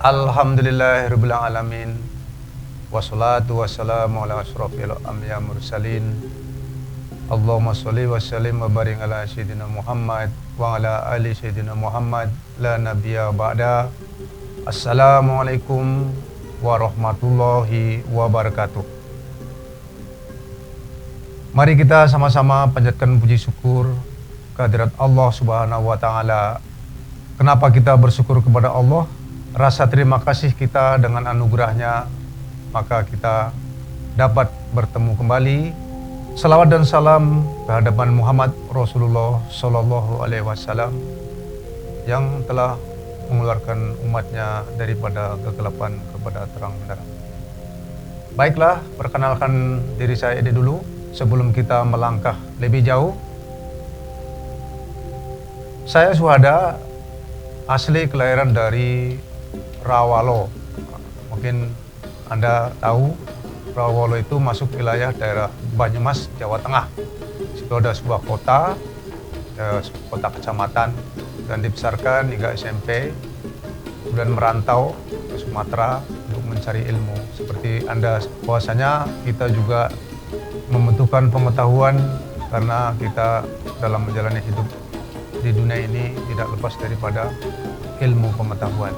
Alhamdulillahirabbil alamin. Wassalatu wassalamu ala asyrofil anbiya mursalin. Allahumma sholli wa sallim wa barik ala sayyidina Muhammad wa ala ali sayyidina Muhammad la nabiyya ba'da. Assalamualaikum warahmatullahi wabarakatuh. Mari kita sama-sama panjatkan puji syukur kehadirat Allah Subhanahu wa taala. Kenapa kita bersyukur kepada Allah? Rasa terima kasih kita dengan anugerahnya, maka kita dapat bertemu kembali. Salawat dan salam kehadapan Muhammad Rasulullah Sallallahu Alaihi Wasallam yang telah mengeluarkan umatnya daripada kegelapan kepada terang benderang. Baiklah, perkenalkan diri saya ini dulu sebelum kita melangkah lebih jauh. Saya Suhada, asli kelahiran dari Rawalo. Mungkin Anda tahu Rawalo itu masuk wilayah daerah Banyumas, Jawa Tengah. Situ ada sebuah kota kecamatan, dan dibesarkan hingga SMP, kemudian merantau ke Sumatera untuk mencari ilmu. Seperti Anda, bahwasanya kita juga membutuhkan pengetahuan karena kita dalam menjalani hidup di dunia ini tidak lepas daripada ilmu pengetahuan.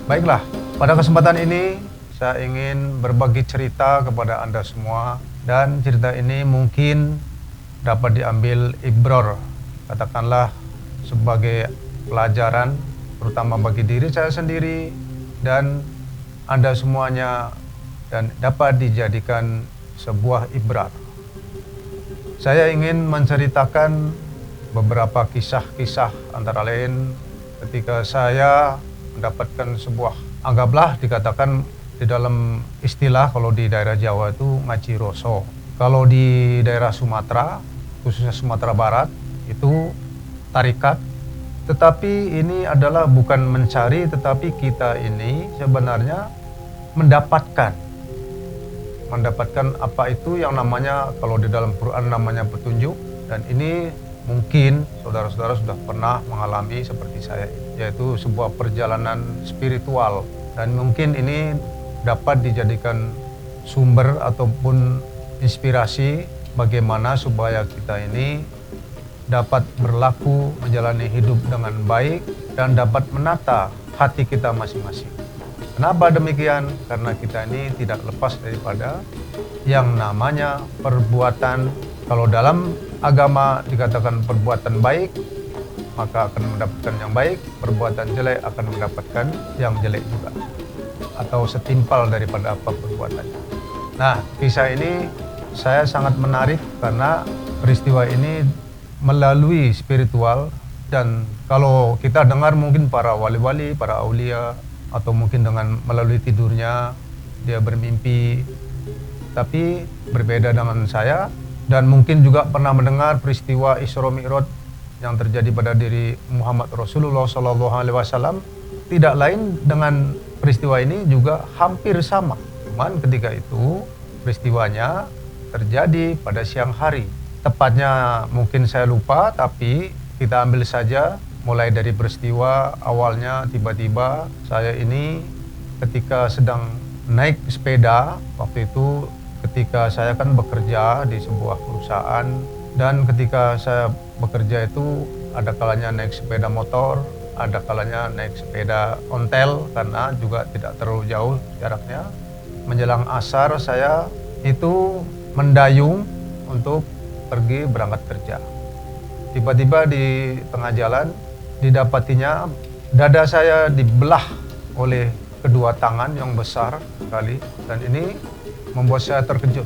Baiklah, pada kesempatan ini saya ingin berbagi cerita kepada Anda semua, dan cerita ini mungkin dapat diambil ibror, katakanlah sebagai pelajaran, terutama bagi diri saya sendiri dan Anda semuanya, dan dapat dijadikan sebuah ibrar. Saya ingin menceritakan beberapa kisah-kisah, antara lain ketika saya mendapatkan sebuah, anggaplah dikatakan di dalam istilah kalau di daerah Jawa itu ngaji roso. Kalau di daerah Sumatera, khususnya Sumatera Barat, itu tarikat. Tetapi ini adalah bukan mencari, tetapi kita ini sebenarnya mendapatkan apa itu yang namanya, kalau di dalam Quran namanya petunjuk. Dan ini mungkin saudara-saudara sudah pernah mengalami seperti saya, yaitu sebuah perjalanan spiritual, dan mungkin ini dapat dijadikan sumber ataupun inspirasi bagaimana supaya kita ini dapat berlaku menjalani hidup dengan baik dan dapat menata hati kita masing-masing. Kenapa demikian? Karena kita ini tidak lepas daripada yang namanya perbuatan. Kalau dalam agama dikatakan perbuatan baik, maka akan mendapatkan yang baik, perbuatan jelek akan mendapatkan yang jelek juga, atau setimpal daripada apa perbuatannya. Nah, kisah ini saya sangat menarik karena peristiwa ini melalui spiritual, dan kalau kita dengar mungkin para wali-wali, para aulia, atau mungkin dengan melalui tidurnya dia bermimpi, tapi berbeda dengan saya. Dan mungkin juga pernah mendengar peristiwa Isra Mi'raj yang terjadi pada diri Muhammad Rasulullah Sallallahu Alaihi Wasallam. Tidak lain dengan peristiwa ini juga hampir sama. Cuman ketika itu peristiwanya terjadi pada siang hari. Tepatnya mungkin saya lupa, tapi kita ambil saja mulai dari peristiwa awalnya. Tiba-tiba saya ini ketika sedang naik sepeda, waktu itu ketika saya kan bekerja di sebuah perusahaan, dan ketika saya bekerja itu ada kalanya naik sepeda motor, ada kalanya naik sepeda ontel karena juga tidak terlalu jauh jaraknya. Menjelang asar saya itu mendayung untuk pergi berangkat kerja. Tiba-tiba di tengah jalan didapatinya dada saya dibelah oleh kedua tangan yang besar sekali, dan ini membuat saya terkejut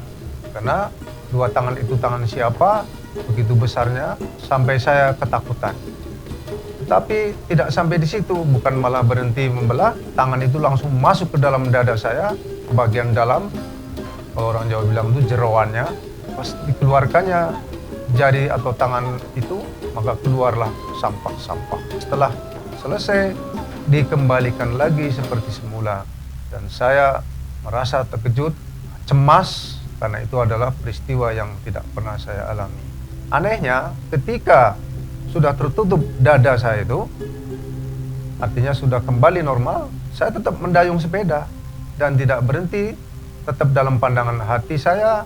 karena dua tangan itu tangan siapa begitu besarnya sampai saya ketakutan. Tetapi tidak sampai di situ, bukan malah berhenti membelah, tangan itu langsung masuk ke dalam dada saya, ke bagian dalam, kalau orang Jawa bilang itu jeroannya. Pas dikeluarkannya jari atau tangan itu, maka keluarlah sampah-sampah. Setelah selesai dikembalikan lagi seperti semula, dan saya merasa terkejut, cemas, karena itu adalah peristiwa yang tidak pernah saya alami. Anehnya, ketika sudah tertutup dada saya itu, artinya sudah kembali normal, saya tetap mendayung sepeda dan tidak berhenti, tetap dalam pandangan hati saya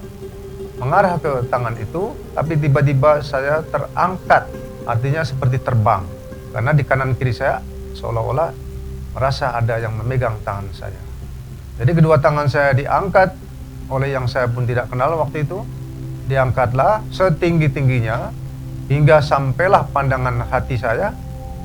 mengarah ke tangan itu, tapi tiba-tiba saya terangkat, artinya seperti terbang, karena di kanan kiri saya seolah-olah merasa ada yang memegang tangan saya. Jadi kedua tangan saya diangkat oleh yang saya pun tidak kenal waktu itu, diangkatlah setinggi-tingginya hingga sampailah pandangan hati saya,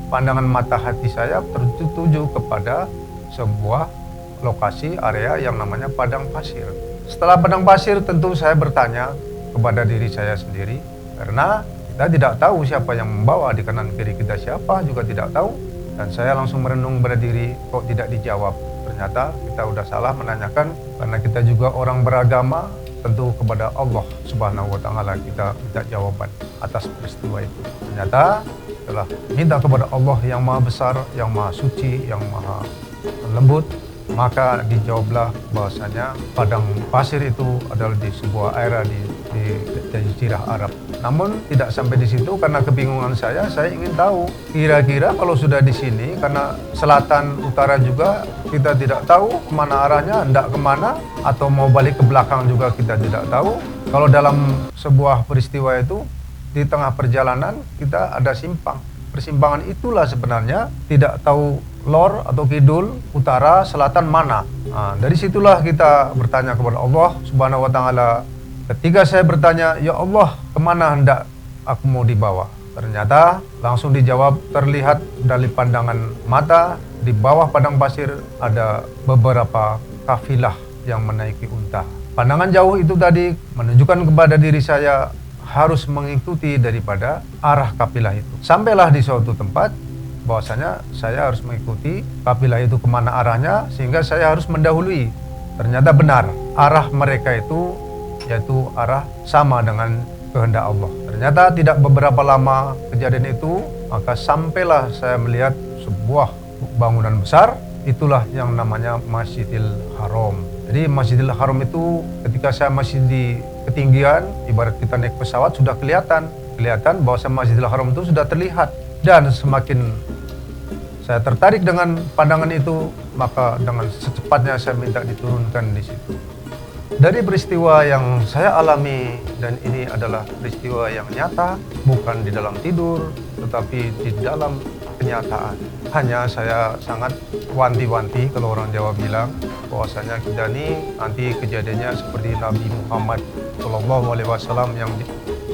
pandangan mata hati saya tertuju kepada sebuah lokasi area yang namanya padang pasir. Setelah padang pasir tentu saya bertanya kepada diri saya sendiri, karena kita tidak tahu siapa yang membawa, di kanan kiri kita siapa juga tidak tahu. Dan saya langsung merenung pada diri, kok tidak dijawab. Ternyata kita udah salah menanyakan, karena kita juga orang beragama, tentu kepada Allah Subhanahu wa Ta'ala kita minta jawaban atas peristiwa itu. Ternyata setelah minta kepada Allah yang Maha Besar, yang Maha Suci, yang Maha Lembut, maka dijawablah bahwasanya padang pasir itu adalah di sebuah area di Jazirah Arab. Namun tidak sampai di situ, karena kebingungan saya ingin tahu kira-kira kalau sudah di sini, karena selatan utara juga kita tidak tahu kemana arahnya, hendak kemana, atau mau balik ke belakang juga kita tidak tahu. Kalau dalam sebuah peristiwa itu di tengah perjalanan kita ada simpang. Persimpangan itulah sebenarnya tidak tahu lor atau kidul, utara, selatan mana. Nah, dari situlah kita bertanya kepada Allah Subhanahu wa Ta'ala. Ketika saya bertanya, ya Allah, kemana hendak aku mau dibawa? Ternyata langsung dijawab, terlihat dari pandangan mata di bawah padang pasir ada beberapa kafilah yang menaiki unta. Pandangan jauh itu tadi menunjukkan kepada diri saya harus mengikuti daripada arah kafilah itu. Sampailah di suatu tempat bahwasanya saya harus mengikuti kafilah itu kemana arahnya, sehingga saya harus mendahului. Ternyata benar, arah mereka itu yaitu arah sama dengan kehendak Allah. Ternyata tidak beberapa lama kejadian itu, maka sampailah saya melihat sebuah bangunan besar, itulah yang namanya Masjidil Haram. Jadi Masjidil Haram itu ketika saya masih di ketinggian, ibarat kita naik pesawat, sudah kelihatan bahwa Masjidil Haram itu sudah terlihat. Dan semakin saya tertarik dengan pandangan itu, maka dengan secepatnya saya minta diturunkan di situ. Dari peristiwa yang saya alami, dan ini adalah peristiwa yang nyata, bukan di dalam tidur, tetapi di dalam kenyataan. Hanya saya sangat wanti-wanti, kalau orang Jawa bilang, bahwasanya kita ini nanti kejadiannya seperti Nabi Muhammad SAW yang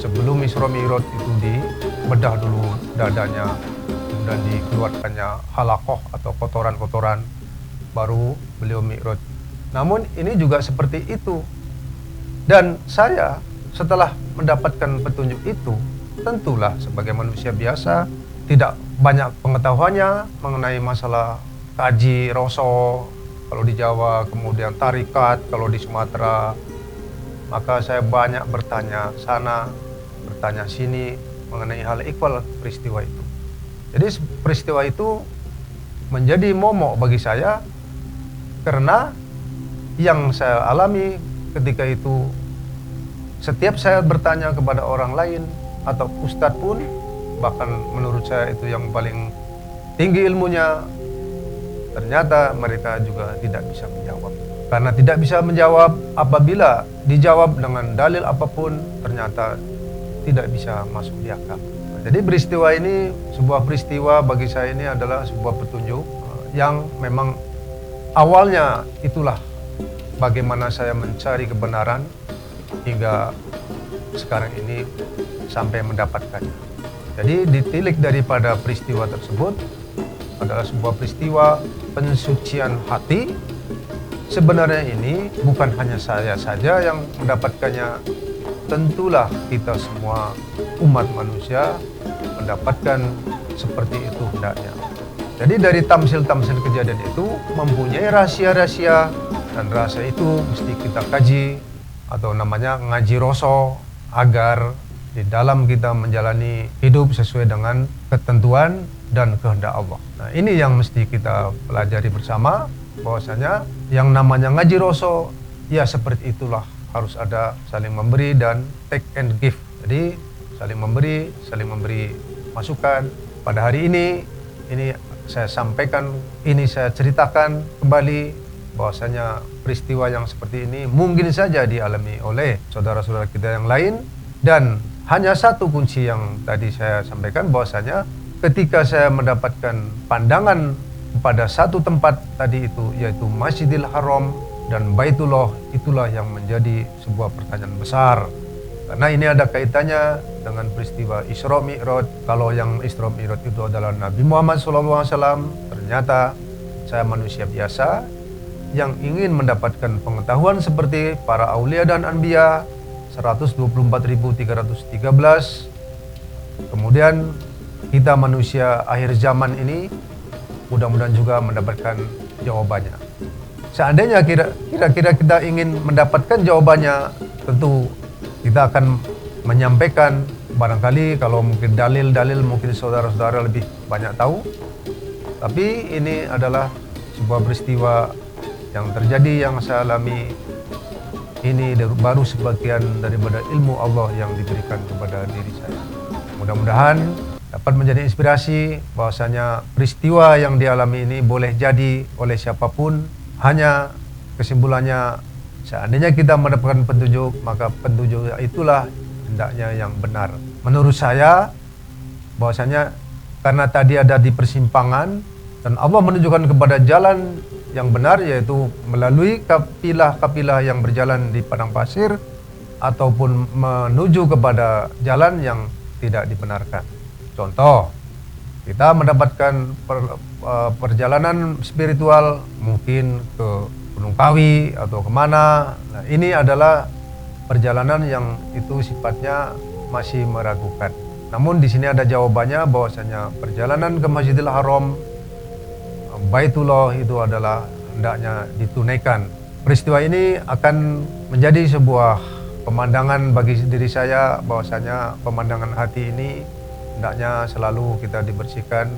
sebelum Isra Mi'raj itu dibedah dulu dadanya, kemudian dikeluarkannya halakoh atau kotoran-kotoran, baru beliau Mi'raj. Namun ini juga seperti itu. Dan saya setelah mendapatkan petunjuk itu, tentulah sebagai manusia biasa tidak banyak pengetahuannya mengenai masalah kaji roso kalau di Jawa, kemudian tarikat kalau di Sumatera. Maka saya banyak bertanya sana, bertanya sini mengenai hal ikhwal peristiwa itu. Jadi peristiwa itu menjadi momok bagi saya, karena yang saya alami ketika itu, setiap saya bertanya kepada orang lain atau ustadz pun, bahkan menurut saya itu yang paling tinggi ilmunya, ternyata mereka juga tidak bisa menjawab. Karena tidak bisa menjawab, apabila dijawab dengan dalil apapun, ternyata tidak bisa masuk di akal. Nah, jadi peristiwa ini, sebuah peristiwa bagi saya ini adalah sebuah petunjuk yang memang awalnya itulah bagaimana saya mencari kebenaran hingga sekarang ini sampai mendapatkannya. Jadi ditilik daripada peristiwa tersebut adalah sebuah peristiwa pensucian hati. Sebenarnya ini bukan hanya saya saja yang mendapatkannya, tentulah kita semua umat manusia mendapatkan seperti itu hendaknya. Jadi dari tamsil-tamsil kejadian itu mempunyai rahasia-rahasia, dan rahasia itu mesti kita kaji atau namanya ngaji roso, agar di dalam kita menjalani hidup sesuai dengan ketentuan dan kehendak Allah. Nah, ini yang mesti kita pelajari bersama, bahwasanya yang namanya ngaji roso, ya seperti itulah, harus ada saling memberi dan take and give. Jadi saling memberi masukan. Pada hari ini saya sampaikan, ini saya ceritakan kembali bahwasanya peristiwa yang seperti ini mungkin saja dialami oleh saudara-saudara kita yang lain. Dan hanya satu kunci yang tadi saya sampaikan, bahwasanya ketika saya mendapatkan pandangan pada satu tempat tadi itu, yaitu Masjidil Haram dan Baitullah, itulah yang menjadi sebuah pertanyaan besar. Karena ini ada kaitannya dengan peristiwa Isra Mi'raj. Kalau yang Isra Mi'raj itu adalah Nabi Muhammad SAW, ternyata saya manusia biasa yang ingin mendapatkan pengetahuan seperti para aulia dan anbiya, 124.313. Kemudian kita manusia akhir zaman ini mudah-mudahan juga mendapatkan jawabannya. Seandainya kira-kira kita ingin mendapatkan jawabannya, tentu kita akan menyampaikan. Barangkali kalau mungkin dalil-dalil mungkin saudara-saudara lebih banyak tahu. Tapi ini adalah sebuah peristiwa yang terjadi, yang saya alami. Ini baru sebagian daripada ilmu Allah yang diberikan kepada diri saya. Mudah-mudahan dapat menjadi inspirasi bahwasanya peristiwa yang dialami ini boleh jadi oleh siapapun. Hanya kesimpulannya, seandainya kita mendapatkan petunjuk, maka petunjuk itulah hendaknya yang benar. Menurut saya, bahwasanya karena tadi ada di persimpangan dan Allah menunjukkan kepada jalan yang benar, yaitu melalui kapilah-kapilah yang berjalan di padang pasir ataupun menuju kepada jalan yang tidak dibenarkan. Contoh, kita mendapatkan perjalanan spiritual mungkin ke Gunung Kawi atau kemana. Nah, ini adalah perjalanan yang itu sifatnya masih meragukan. Namun di sini ada jawabannya, bahwasanya perjalanan ke Masjidil Haram, Baitullah itu adalah hendaknya ditunaikan. Peristiwa ini akan menjadi sebuah pemandangan bagi diri saya, bahwasanya pemandangan hati ini hendaknya selalu kita dibersihkan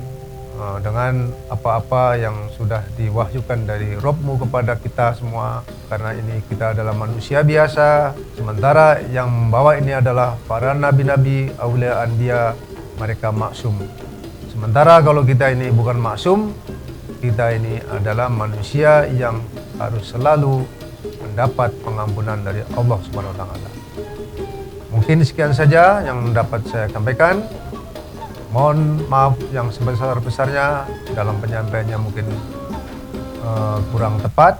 dengan apa-apa yang sudah diwahyukan dari Rabb-Mu kepada kita semua. Karena ini kita adalah manusia biasa, sementara yang membawa ini adalah para nabi-nabi, aulia, anbiya, mereka maksum. Sementara kalau kita ini bukan maksum, kita ini adalah manusia yang harus selalu mendapat pengampunan dari Allah Subhanahu wa taala. Mungkin sekian saja yang dapat saya sampaikan. Mohon maaf yang sebesar-besarnya dalam penyampaiannya mungkin kurang tepat,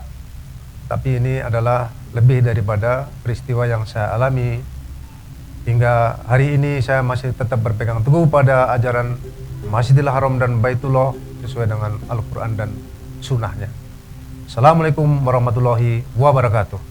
tapi ini adalah lebih daripada peristiwa yang saya alami. Hingga hari ini saya masih tetap berpegang teguh pada ajaran Masjidil Haram dan Baitullah sesuai dengan Al-Quran dan Sunnahnya. Assalamualaikum warahmatullahi wabarakatuh.